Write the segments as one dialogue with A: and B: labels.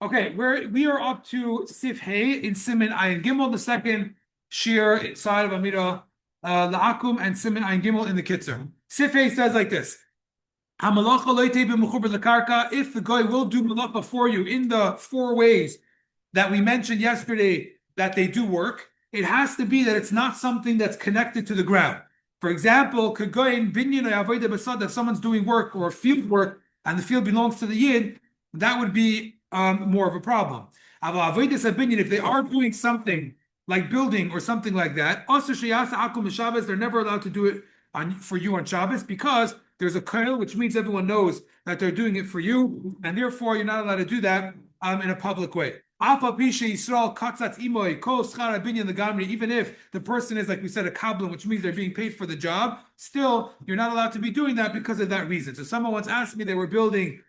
A: Okay, we are up to Sif Hey in Siman Ayin Gimel, the second shir side of Amida La'akum, and Siman Ayin Gimel in the Kitzur. Sif Hey says like this: Hamalacha lo yitei b'mechuber lekarka. If the guy will do malacha for you in the four ways that we mentioned yesterday that they do work, it has to be that it's not something that's connected to the ground. For example, could go in binyan avodah basad, if someone's doing work or field work and the field belongs to the yid, that would be more of a problem. If they are doing something like building or something like that, they're never allowed to do it for you on Shabbos because there's a kernel, which means everyone knows that they're doing it for you, and therefore you're not allowed to do that in a public way. Even if the person is, like we said, a kabbalah, which means they're being paid for the job, still you're not allowed to be doing that because of that reason. So someone once asked me, they were building.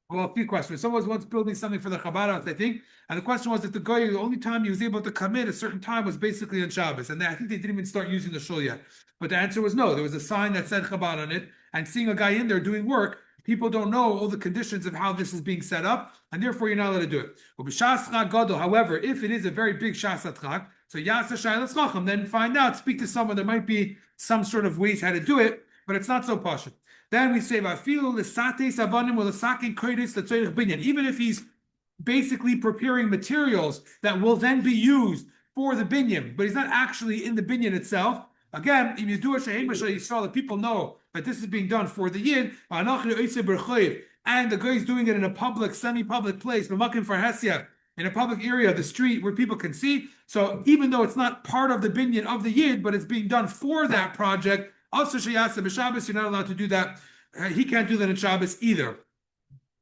A: Well, a few questions. Someone was once building something for the Chabad, I think, and the question was that the guy, the only time he was able to come in a certain time was basically on Shabbos, and I think they didn't even start using the shul yet. But the answer was no. There was a sign that said Chabad on it, and seeing a guy in there doing work, people don't know all the conditions of how this is being set up, and therefore you're not allowed to do it. However, if it is a very big Shas Atchak, so Yasa Shailas Chacham, then find out, speak to someone. There might be some sort of ways how to do it, but it's not so pashut. Then we say, even if he's basically preparing materials that will then be used for the binyan, but he's not actually in the binyan itself. Again, if you do it, the people know that this is being done for the yid, and the guy is doing it in a public, semi-public place, in a public area, the street where people can see. So even though it's not part of the binyan of the yid, but it's being done for that project, also, Shayasa b'Shabbos, you're not allowed to do that. He can't do that in Shabbos either.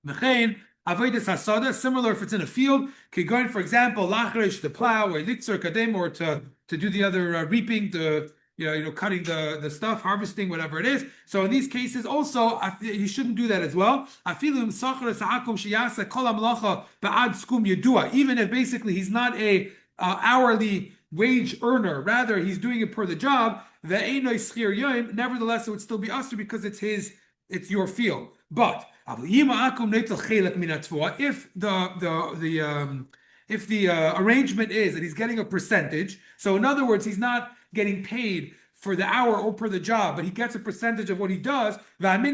A: Avodas hasada, similar if it's in a field, could go in, for example, lachresh, to plow, or Kitzur kadem, or to do the other reaping, to cutting the stuff, harvesting, whatever it is. So in these cases, also you shouldn't do that as well. Even if basically he's not a hourly wage earner, rather he's doing it per the job. Nevertheless, it would still be usher because it's your field. But if the arrangement is that he's getting a percentage, so in other words, he's not getting paid for the hour or per the job, but he gets a percentage of what he does, and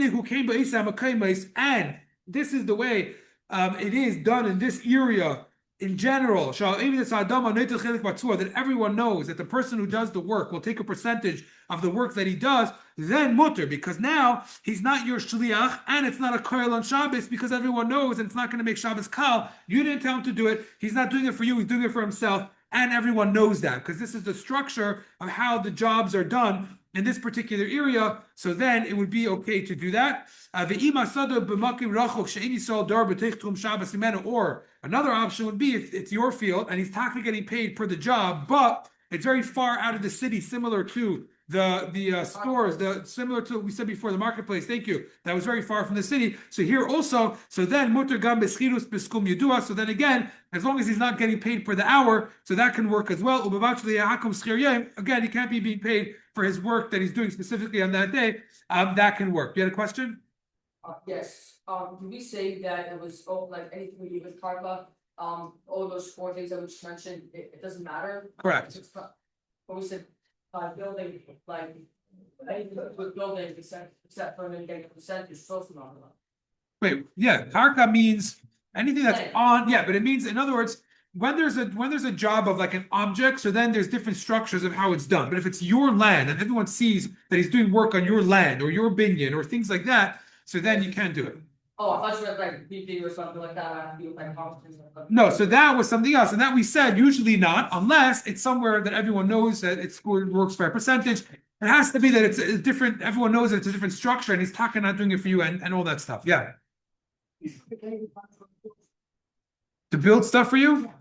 A: this is the way it is done in this area in general, that everyone knows that the person who does the work will take a percentage of the work that he does, then mutter, because now he's not your shliach, and it's not a koil on Shabbos, because everyone knows, and it's not going to make Shabbos kal. You didn't tell him to do it. He's not doing it for you. He's doing it for himself, and everyone knows that, because this is the structure of how the jobs are done in this particular area. So then it would be okay to do that. Or another option would be if it's your field and he's technically getting paid per the job, but it's very far out of the city, similar to the stores, similar to what we said before, the marketplace. Thank you. That was very far from the city. So here also, so then mutter gam beschirus beskum yedua. So then again, as long as he's not getting paid per the hour, so that can work as well. Again, he can't be being paid for his work that he's doing specifically on that day. That can work. You had a question?
B: Yes. Did we say that it was like anything we do with karma? All those four things that we just mentioned, it doesn't matter.
A: Correct.
B: But we said building, like anything with building except for getting a percentage, supposed to not.
A: Wait, yeah, karka means anything that's on. Yeah, but it means, in other words, when there's a job of like an object, so then there's different structures of how it's done. But if it's your land and everyone sees that he's doing work on your land or your binyan or things like that, so then you can't do it.
B: Oh, I thought you meant like BP or something like that.
A: No, so that was something else, and that we said usually not, unless it's somewhere that everyone knows that it works by a percentage. It has to be that it's a different. Everyone knows that it's a different structure, and he's talking, not doing it for you, and all that stuff. Yeah. To build stuff for you,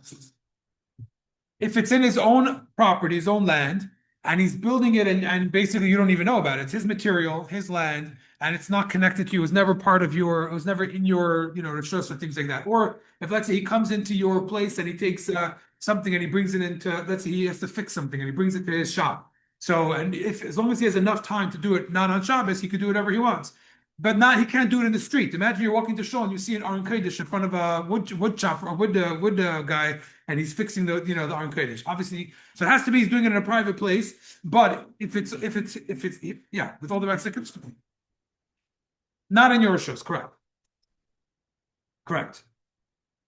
A: if it's in his own property, his own land, and he's building it, and basically you don't even know about it. It's his material, his land, and it's not connected to you. It was never part of your. It was never in your, rishos or things like that. Or if, let's say, he comes into your place and he takes something and he brings it into, let's say he has to fix something and he brings it to his shop. So, and if as long as he has enough time to do it not on Shabbos, he could do whatever he wants. But not, he can't do it in the street. Imagine you're walking to shul and you see an Aron Kodesh in front of a wood chopper or wood guy, and he's fixing the the Aron Kodesh. Obviously, so it has to be he's doing it in a private place. But if it's yeah, with all the rest of it, not in your shows, correct? Correct.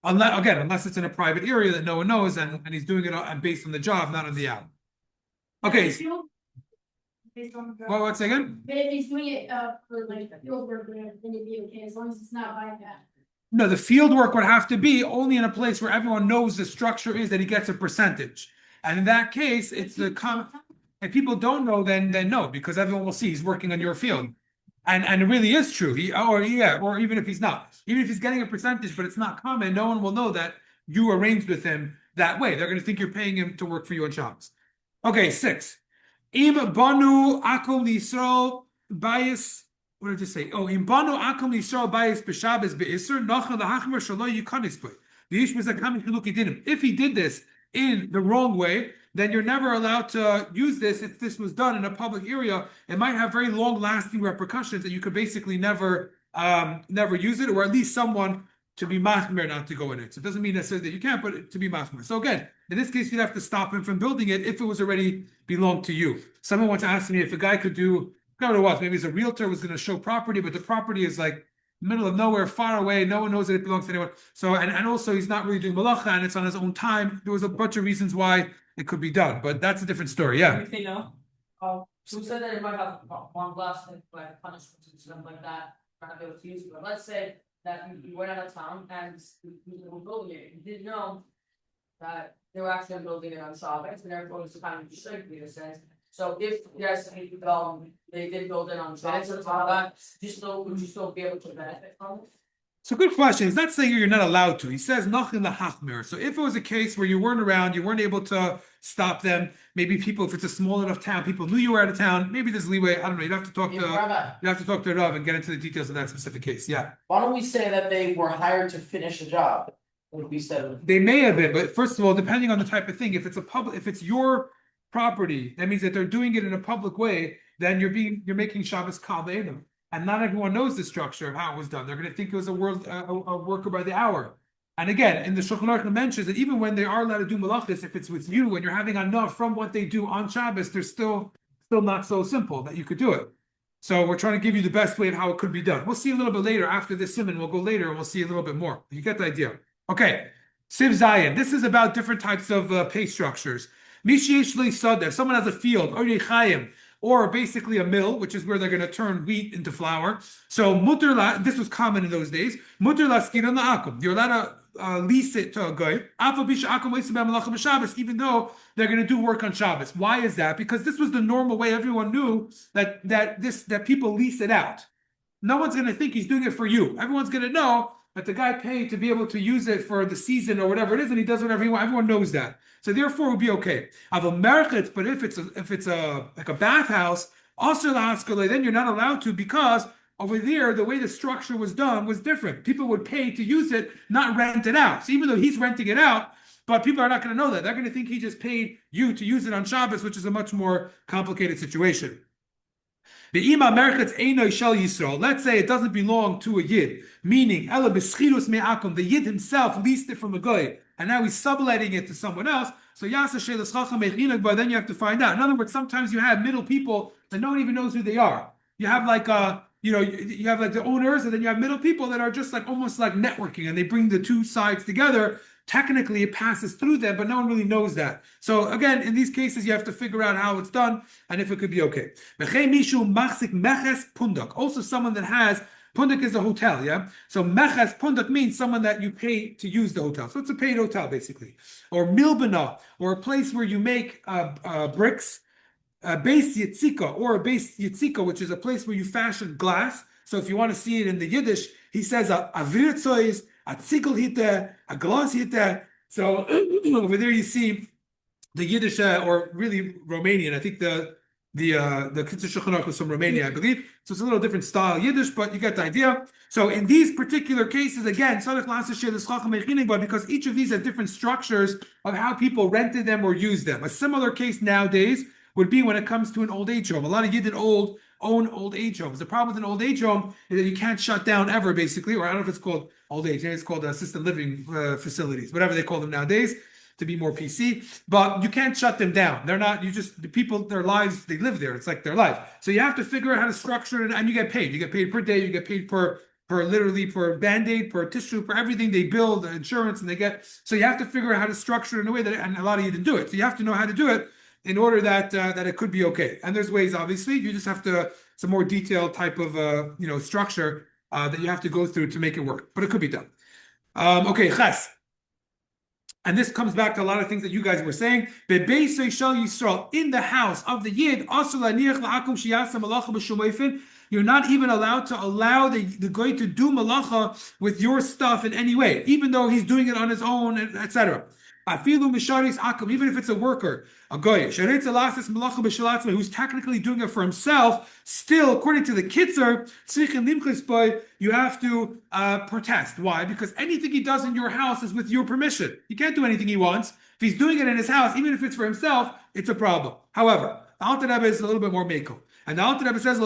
A: Unless it's in a private area that no one knows, and he's doing it based on the job, not on the app. Okay.
C: Based on the.
A: Well, once again.
C: But if he's doing it for like field work, then it'd be okay, as long as it's not by that.
A: No, the field work would have to be only in a place where everyone knows the structure is that he gets a percentage. And in that case, it's the if people don't know, then no, because everyone will see he's working on your field. And it really is true. Or even if he's not, even if he's getting a percentage, but it's not common, no one will know that you arranged with him that way. They're going to think you're paying him to work for you on Shabbos. Okay, 6. Im banu akum lisro bias. What did I just say? Oh, im banu akum lisro bias b'Shabbos be'isur nachal lahachmer shalo yukanis b'y. The issue is that coming chiluki dinim. If he did this in the wrong way, then you're never allowed to use this. If this was done in a public area, it might have very long-lasting repercussions that you could basically never use it, or at least someone to be machmer not to go in it. So it doesn't mean necessarily that you can't, but to be machmer. So again, in this case, you'd have to stop him from building it if it was already belonged to you. Someone once asked me if a guy could do, I don't know what, maybe it's a realtor was going to show property, but the property is like middle of nowhere, far away. No one knows that it belongs to anyone. So, and also he's not really doing malacha and it's on his own time. There was a bunch of reasons why it could be done, but that's a different story. Yeah.
B: Anything else? So we said that it might have one last thing, like punishments and stuff like that, not be able to use it, but let's say that you went out of town and you were building it, you didn't know that they were actually building it on Shabbos, and therefore it's kind of restricted in a sense. So if yes, they did build it on Shabbos, would you still be able to benefit from it?
A: So good question. He's not saying you're not allowed to. He says nothing the hachmir. So if it was a case where you weren't around, you weren't able to stop them, maybe people, if it's a small enough town, people knew you were out of town, maybe there's leeway. I don't know. You'd have to talk to Rav and get into the details of that specific case. Yeah.
D: Why don't we say that they were hired to finish a job? Would we say
A: they may have been, but first of all, depending on the type of thing, if it's your property, that means that they're doing it in a public way, then you're making Shabbos kal be'edim. And not everyone knows the structure of how it was done. They're going to think it was a worker by the hour. And again, in the Shulchan Aruch mentions that even when they are allowed to do malachis, if it's with you and you're having enough from what they do on Shabbos, they're still not so simple that you could do it. So we're trying to give you the best way of how it could be done. We'll see a little bit later after this Siman. We'll go later and we'll see a little bit more. You get the idea. Okay, Siv Zayin. This is about different types of pay structures. Someone has a field, or basically a mill, which is where they're going to turn wheat into flour. So this was common in those days. You're allowed to lease it to a guy, even though they're going to do work on Shabbos. Why is that? Because this was the normal way. Everyone knew that people lease it out. No one's going to think he's doing it for you. Everyone's going to know that the guy paid to be able to use it for the season or whatever it is, and he does whatever he wants. Everyone knows that. So therefore, it would be okay. But if it's like a bathhouse, also then you're not allowed to, because over there the way the structure was done was different. People would pay to use it, not rent it out. So even though he's renting it out, but people are not going to know that. They're going to think he just paid you to use it on Shabbos, which is a much more complicated situation. Let's say it doesn't belong to a yid, meaning the yid himself leased it from a guy, and now he's subletting it to someone else. So then you have to find out. In other words, sometimes you have middle people that no one even knows who they are. You have like you have like the owners, and then you have middle people that are just like almost like networking, and they bring the two sides together. Technically, it passes through them, but no one really knows that. So again, in these cases, you have to figure out how it's done and if it could be okay. Also, someone that has pundak is a hotel, yeah. So meches pundak means someone that you pay to use the hotel. So it's a paid hotel basically, or milbana, or a place where you make bricks. Base yitzika, or a base yitzika, which is a place where you fashion glass. So if you want to see it in the Yiddish, he says a virtzois, a tzigel hite, a glass hite. So over there you see the Yiddish, or really Romanian. I think the Kitzur Shulchan was from Romania, I believe. So it's a little different style Yiddish, but you get the idea. So in these particular cases, again, because each of these have different structures of how people rented them or used them. A similar case nowadays would be when it comes to an old age home. A lot of Yidden old own old age homes. The problem with an old age home is that you can't shut down ever, basically, or I don't know if it's called old age, it's called assisted living facilities, whatever they call them nowadays, to be more PC. But you can't shut them down. They're not. You just the people, their lives, they live there. It's like their life. So you have to figure out how to structure it, and you get paid. You get paid per day. You get paid per literally per band-aid, per tissue, per everything they build, the insurance, and they get. So you have to figure out how to structure it in a way that, and a lot of you didn't do it. So you have to know how to do it in order that that it could be okay. And there's ways, obviously. You just have to some more detailed type of structure that you have to go through to make it work. But it could be done. Okay, ches. And this comes back to a lot of things that you guys were saying. In the house of the Yid, you're not even allowed to allow the guy to do malacha with your stuff in any way, even though he's doing it on his own, etc. Even if it's a worker, a goy, who's technically doing it for himself, still, according to the Kitzur, you have to protest. Why? Because anything he does in your house is with your permission. He can't do anything he wants. If he's doing it in his house, even if it's for himself, it's a problem. However, the Alter Rebbe is a little bit more mekel. And the Alter Rebbe says,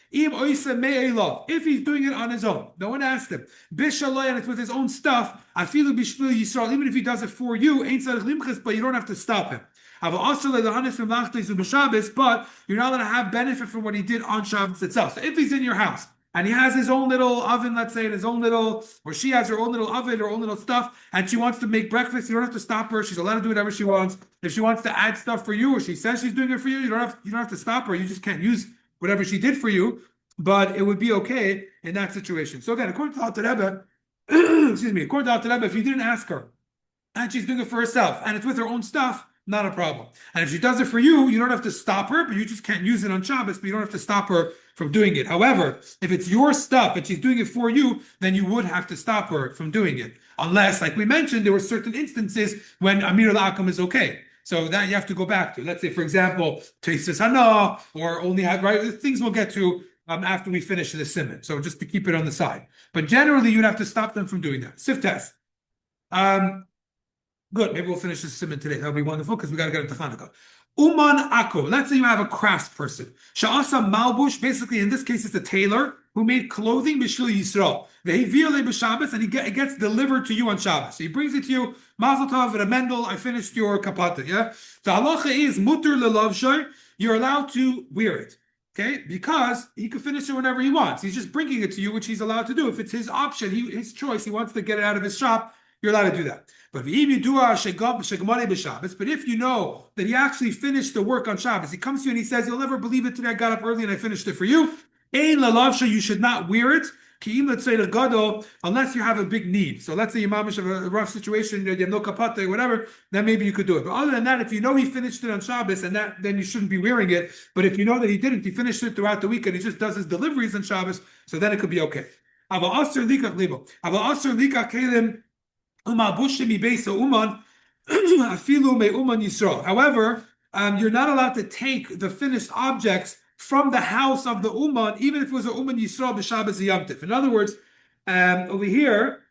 A: if he's doing it on his own, no one asked him, and it's with his own stuff, even if he does it for you, but you don't have to stop him. But you're not going to have benefit from what he did on Shabbos itself. So if he's in your house, and he has his own little oven, let's say, or she has her own little oven, her own little stuff, and she wants to make breakfast, you don't have to stop her. She's allowed to do whatever she wants. If she wants to add stuff for you, or she says she's doing it for you, you don't have to stop her. You just can't use whatever she did for you, but it would be okay in that situation. So again, according to Alter Rebbe, according to Alter Rebbe, if you didn't ask her, and she's doing it for herself, and it's with her own stuff, not a problem. And if she does it for you, you don't have to stop her, but you just can't use it on Shabbos, but you don't have to stop her from doing it. However, if it's your stuff and she's doing it for you, then you would have to stop her from doing it. Unless, like we mentioned, there were certain instances when Amir al-Akam is okay. So that you have to go back to. Let's say, for example, Teisis Hana, or only have, right? Things we'll get to after we finish the Siman. So just to keep it on the side. But generally, you'd have to stop them from doing that. Sif test. Good. Maybe we'll finish this Siman today. That'll be wonderful because we got to get into Hanukkah. Uman Ako. Let's say you have a crafts person. Sha'asa Malbush. Basically, in this case, it's a tailor who made clothing b'shvil Yisrael. Ve'hiviyale b'Shabbos, and it gets delivered to you on Shabbos. So he brings it to you. Mazel tov, Remendel. I finished your kapata. Yeah. The halacha is mutter lelavshay. You're allowed to wear it. Okay, because he could finish it whenever he wants. He's just bringing it to you, which he's allowed to do. If it's his option, his choice, he wants to get it out of his shop, you're allowed to do that. But if you know that he actually finished the work on Shabbos, he comes to you and he says, "You'll never believe it today. I got up early and I finished it for you." You should not wear it. Unless you have a big need. So let's say you mamish have a rough situation, you have no kapata or whatever, then maybe you could do it. But other than that, if you know he finished it on Shabbos, and that then you shouldn't be wearing it. But if you know that he didn't, he finished it throughout the week and he just does his deliveries on Shabbos, so then it could be okay. However, you're not allowed to take the finished objects from the house of the Uman, even if it was a Uman Yisrael b'Shabbos Yom Tif. In other words, over here,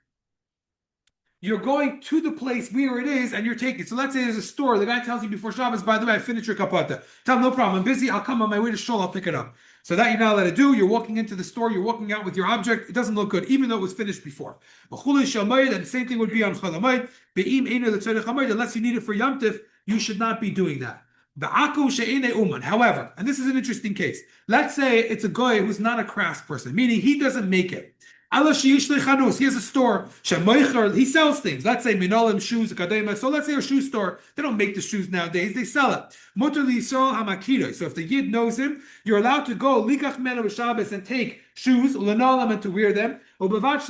A: you're going to the place where it is and you're taking it. So let's say there's a store. The guy tells you before Shabbos, by the way, I finished your kapata. Tell him, no problem, I'm busy. I'll come on my way to Shul. I'll pick it up. So that you're not allowed to do. You're walking into the store. You're walking out with your object. It doesn't look good, even though it was finished before. And the same thing would be on Chalamayid. Unless you need it for Yom Tif, you should not be doing that. However, and this is an interesting case. Let's say it's a guy who's not a crafts person, meaning he doesn't make it. He has a store. He sells things. Let's say minolim shoes. So let's say a shoe store. They don't make the shoes nowadays. They sell it. So if the yid knows him, you're allowed to go likach menu Shabbos and take shoes and to wear them. It's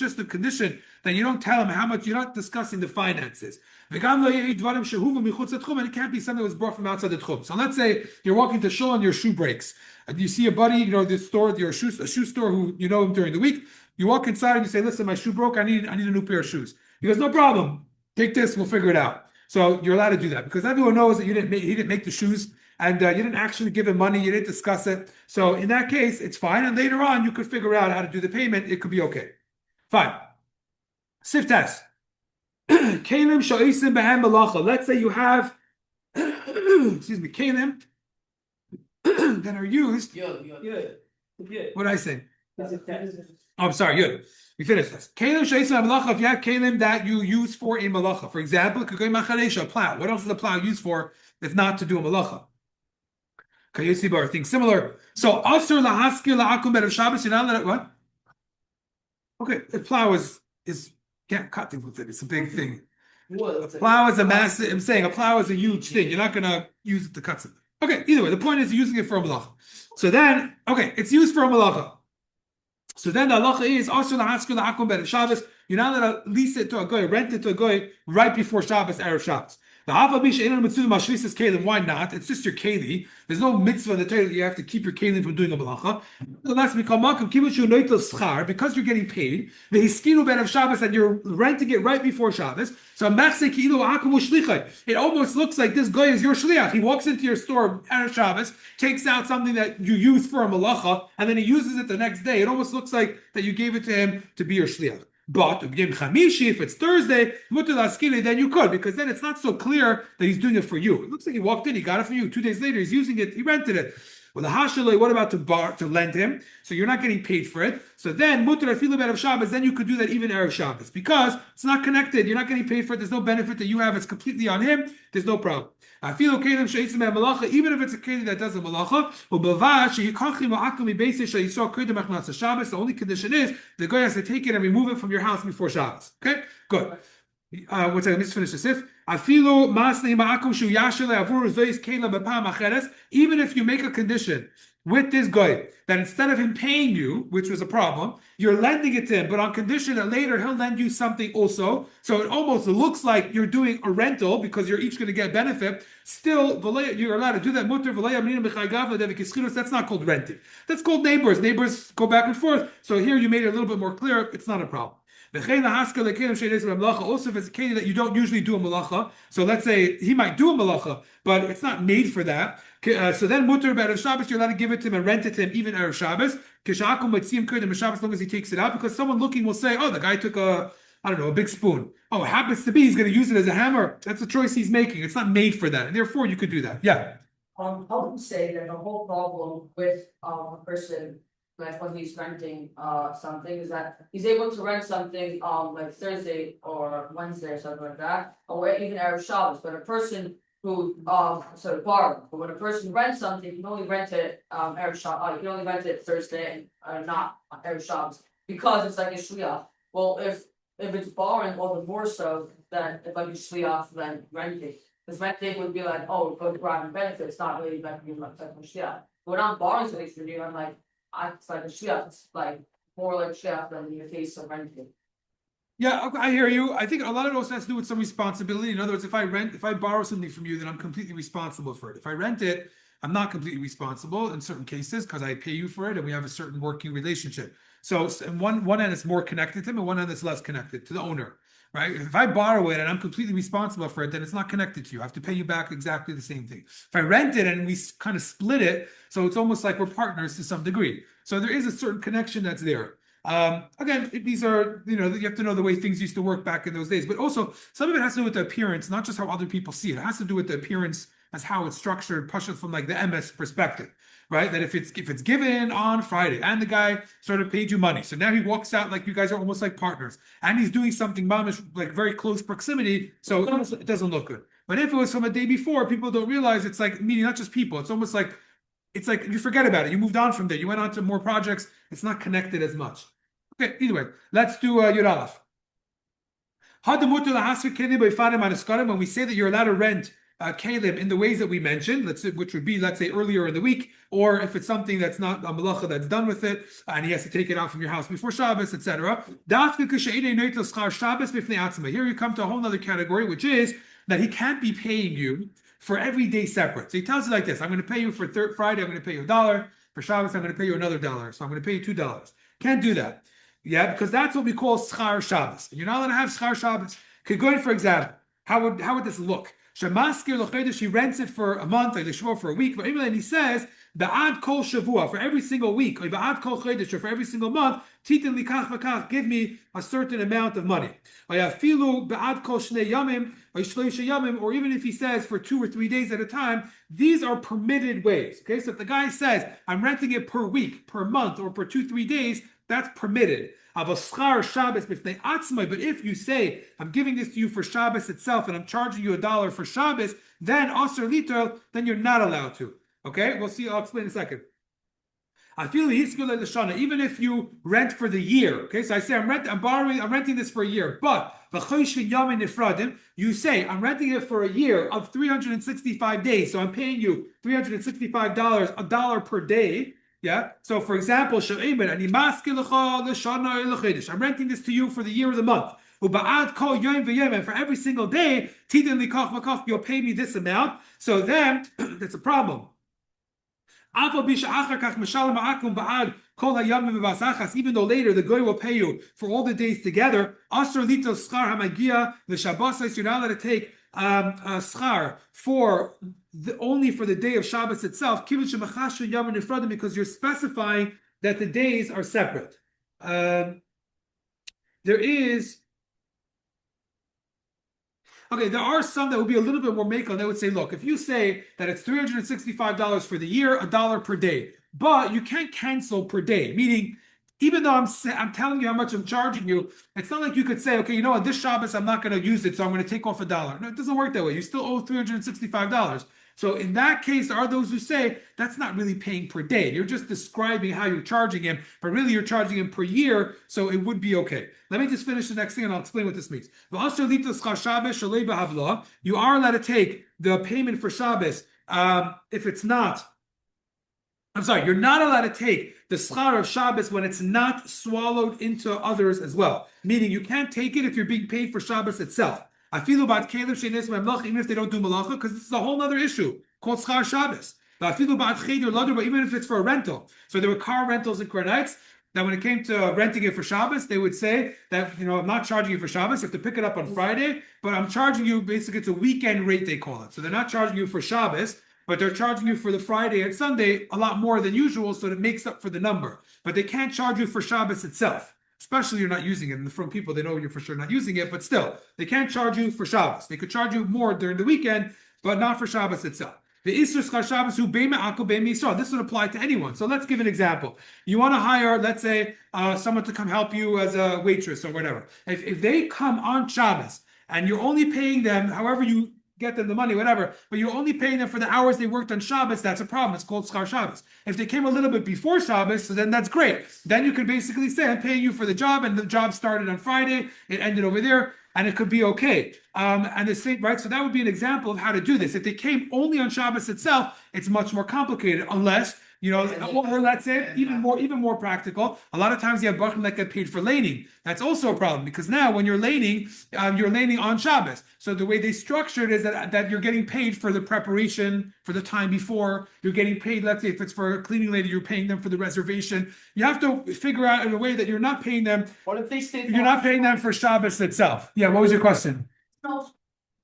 A: just a condition that you don't tell him how much. You're not discussing the finances. And it can't be something that was brought from outside the tchum. So let's say you're walking to shul and your shoe breaks. And you see a buddy, the store, a shoe store who you know him during the week. You walk inside and you say, "Listen, my shoe broke. I need a new pair of shoes." He goes, "No problem. Take this. We'll figure it out." So you're allowed to do that because everyone knows that he didn't make the shoes and you didn't actually give him money. You didn't discuss it. So in that case, it's fine. And later on, you could figure out how to do the payment. It could be okay. Fine. Sif test. Kalim sho'isim behem malacha. Let's say you have, excuse me, kalim that are used.
D: Good.
A: What did I say? Oh, I'm sorry, good. We finished this. Kalim sheisa malacha. If you have kalim that you use for a malacha, for example, a plow. What else is a plow used for if not to do a malacha? Kayesibar, things similar. So asur lahaskir la'akum be'erev Shabbos. You're not allowed. What? Okay, the plow is can't cut things with it. It's a big thing. A plow is a massive. I'm saying a plow is a huge thing. You're not gonna use it to cut something. Okay, either way, the point is you're using it for a malacha. So then, okay, it's used for a malacha. So then the halacha is also lahaskir la'akum be'erev Shabbos. You're not allowed to lease it to a goy, rent it to a goy right before Shabbos, erev Shabbos. The hava bisha inan mitzvah mashlisas kalim. Why not? It's just your keli. There's no mitzvah in the Torah that you have to keep your kalim from doing a malacha. Because you're getting paid. The hiskinu be'erev Shabbos and you're renting it right before Shabbos. So it almost looks like this guy is your shliach. He walks into your store erev Shabbos, takes out something that you use for a malacha, and then he uses it the next day. It almost looks like that you gave it to him to be your shliach. But if it's Thursday, then you could, because then it's not so clear that he's doing it for you. It looks like he walked in, he got it for you. 2 days later, he's using it, he rented it. Well, the hashalei, what about to lend him? So you're not getting paid for it. So then, mutar afilu be'erev Shabbos, then you could do that even erev Shabbos, because it's not connected. You're not getting paid for it. There's no benefit that you have. It's completely on him. There's no problem. Even if it's a keli that does a malacha, the only condition is the guy has to take it and remove it from your house before Shabbos. Okay, good. One second, let's finish this. Even if you make a condition with this guy that instead of him paying you, which was a problem, you're lending it to him, but on condition that later he'll lend you something also. So it almost looks like you're doing a rental because you're each going to get benefit. Still, you're allowed to do that. That's not called renting. That's called neighbors. Neighbors go back and forth. So here you made it a little bit more clear. It's not a problem. Also, if it's a keli that you don't usually do a malacha, so let's say he might do a malacha, but it's not made for that. So then mutar be'erev Shabbos, you're allowed to give it to him and rent it to him even erev Shabbos. As long as he takes it out, because someone looking will say, "Oh, the guy took a big spoon. Oh, it happens to be he's going to use it as a hammer." That's a choice he's making. It's not made for that, and therefore you could do that. Yeah.
B: I would say that the whole problem with a person, like when he's renting something, is that he's able to rent something like Thursday or Wednesday or something like that, or even erev Shabbos. But a person who borrow, but when a person rents something, you can only rent it erev Shabbos. You can only rent it Thursday and not erev Shabbos, because it's like a shliach. Well, if it's borrowing, all the more so than if like a shliach than renting. Because renting would be like, oh, it goes for benefits, not really like a shliach. But when I'm borrowing something from you, I'm like, it's like a shliach. It's like more like shliach than in the case of renting.
A: Yeah, I hear you. I think a lot of it also has to do with some responsibility. In other words, if I borrow something from you, then I'm completely responsible for it. If I rent it, I'm not completely responsible in certain cases because I pay you for it and we have a certain working relationship. So in one end it's more connected to him, and one end it's less connected to the owner, right? If I borrow it and I'm completely responsible for it, then it's not connected to you. I have to pay you back exactly the same thing. If I rent it and we kind of split it, so it's almost like we're partners to some degree. So there is a certain connection that's there. Again, these are, you have to know the way things used to work back in those days, but also some of it has to do with the appearance, not just how other people see it. It has to do with the appearance as how it's structured, pushed from like the MS perspective, right? That if it's given on Friday and the guy sort of paid you money, so now he walks out like you guys are almost like partners, and he's doing something like very close proximity, so it doesn't look good. But if it was from a day before, people don't realize it's like, meaning not just people, it's almost like you forget about it. You moved on from there. You went on to more projects. It's not connected as much. Okay, anyway, let's do Yud Aleph. When we say that you're allowed to rent kalim in the ways that we mentioned, which would be, let's say, earlier in the week, or if it's something that's not a malacha that's done with it, and he has to take it out from your house before Shabbos, etc. Here you come to a whole other category, which is that he can't be paying you for every day separate. So he tells you like this: I'm going to pay you for Friday, I'm going to pay you $1. For Shabbos, I'm going to pay you another $1. So I'm going to pay you $2. Can't do that. Yeah, because that's what we call schar Shabbos. You're not allowed to have schar Shabbos. Could go in, for example, how would this look? Shemaskir l'chodesh, he rents it for a month, like the for a week. And he says, ba'ad kol shavua, for every single week, or ba'ad kol chodesh, or for every single month, titin likach v'kach, give me a certain amount of money. Filu ba'ad kol shnei yamim, or even if he says for 2 or 3 days at a time, these are permitted ways. Okay, so if the guy says, I'm renting it per week, per month, or per 2-3 days, that's permitted. But if you say, I'm giving this to you for Shabbos itself, and I'm charging you $1 for Shabbos, then Asr Lito, then you're not allowed to. Okay, we'll see, I'll explain in a second. I feel even if you rent for the year. Okay, so I say I'm renting this for a year, but you say I'm renting it for a year of 365 days, so I'm paying you $365, $1 per day. Yeah. So for example, I'm renting this to you for the year or the month. And for every single day, you'll pay me this amount. So then that's a problem. Even though later the guy will pay you for all the days together, you're not allowed to take schar for only for the day of Shabbos itself, because you're specifying that the days are separate. There are some that would be a little bit more makel. They would say, look, if you say that it's $365 for the year, $1 per day, but you can't cancel per day, meaning even though I'm telling you how much I'm charging you, it's not like you could say, okay, you know what, this Shabbos I'm not going to use it, so I'm going to take off $1. No, it doesn't work that way. You still owe $365. So in that case, there are those who say that's not really paying per day. You're just describing how you're charging him, but really you're charging him per year, so it would be okay. Let me just finish the next thing and I'll explain what this means. You are allowed to take the payment for Shabbos if it's not. You're not allowed to take the schar of Shabbos when it's not swallowed into others as well. Meaning you can't take it if you're being paid for Shabbos itself. I feel about Caleb Shenes Memlach, even if they don't do malacha, because this is a whole other issue called schar Shabbos. But I feel about Cheder Ladr, but even if it's for a rental. So there were car rentals in Kornites that when it came to renting it for Shabbos, they would say that, you know, I'm not charging you for Shabbos, you have to pick it up on Friday, but I'm charging you, basically it's a weekend rate, they call it. So they're not charging you for Shabbos, but they're charging you for the Friday and Sunday a lot more than usual, so it makes up for the number. But they can't charge you for Shabbos itself. Especially you're not using it. And from people, they know you're for sure not using it, but still, they can't charge you for Shabbos. They could charge you more during the weekend, but not for Shabbos itself. The Isser Schar Shabbos who Beima Akol Beima Yisrael. This would apply to anyone. So let's give an example. You want to hire, let's say, someone to come help you as a waitress or whatever. If they come on Shabbos and you're only paying them, however you get them the money, whatever, but you're only paying them for the hours they worked on Shabbos, that's a problem. It's called Schar Shabbos. If they came a little bit before Shabbos, so then that's great. Then you could basically say, I'm paying you for the job, and the job started on Friday, it ended over there, and it could be okay. And the same, right? So that would be an example of how to do this. If they came only on Shabbos itself, it's much more complicated, unless, you know, or let's say even more practical. A lot of times you have bachrim that get paid for laning. That's also a problem because now when you're laning on Shabbos. So the way they structure it is that you're getting paid for the preparation for the time before. You're getting paid. Let's say if it's for a cleaning lady, you're paying them for the reservation. You have to figure out in a way that you're not paying them.
D: What if they stay?
A: You're not paying them for Shabbos itself. Yeah. What was your question? So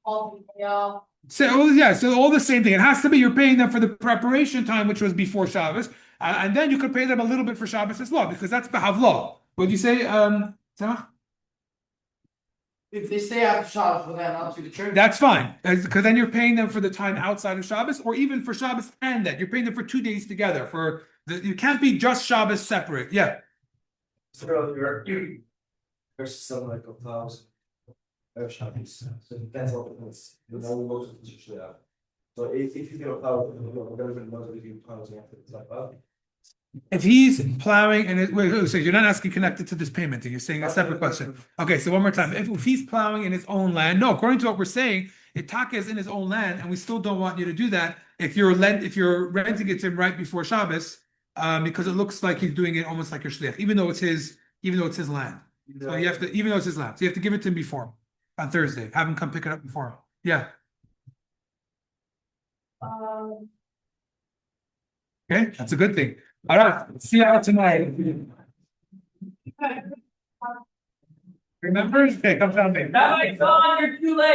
A: all the same thing. It has to be you're paying them for the preparation time, which was before Shabbos, and then you could pay them a little bit for Shabbos as well, because that's behavlo. What do you say, Samach?
D: If they stay out of Shabbos, will that not do the church?
A: That's fine, because then you're paying them for the time outside of Shabbos, or even for Shabbos and that you're paying them for 2 days together. You can't be just Shabbos separate. Yeah.
E: So you're versus something like 1,000. Shabbos. So it depends on the place. You know, most of it usually are. So if you get 1,000, you're going to be most of the pounds after it's like that.
A: If he's plowing and so you're not asking connected to this payment thing, you're saying a separate question. Okay, so one more time. If he's plowing in his own land, no, according to what we're saying, Itaka is in his own land, and we still don't want you to do that if you're renting it to him right before Shabbos, because it looks like he's doing it almost like your shliach, even though it's his land. So you have to, even though it's his land, so you have to give it to him before on Thursday. Have him come pick it up before. Yeah. Okay, that's a good thing. All right, see you out tonight. Remember? Okay, come tell me.
B: You're too late.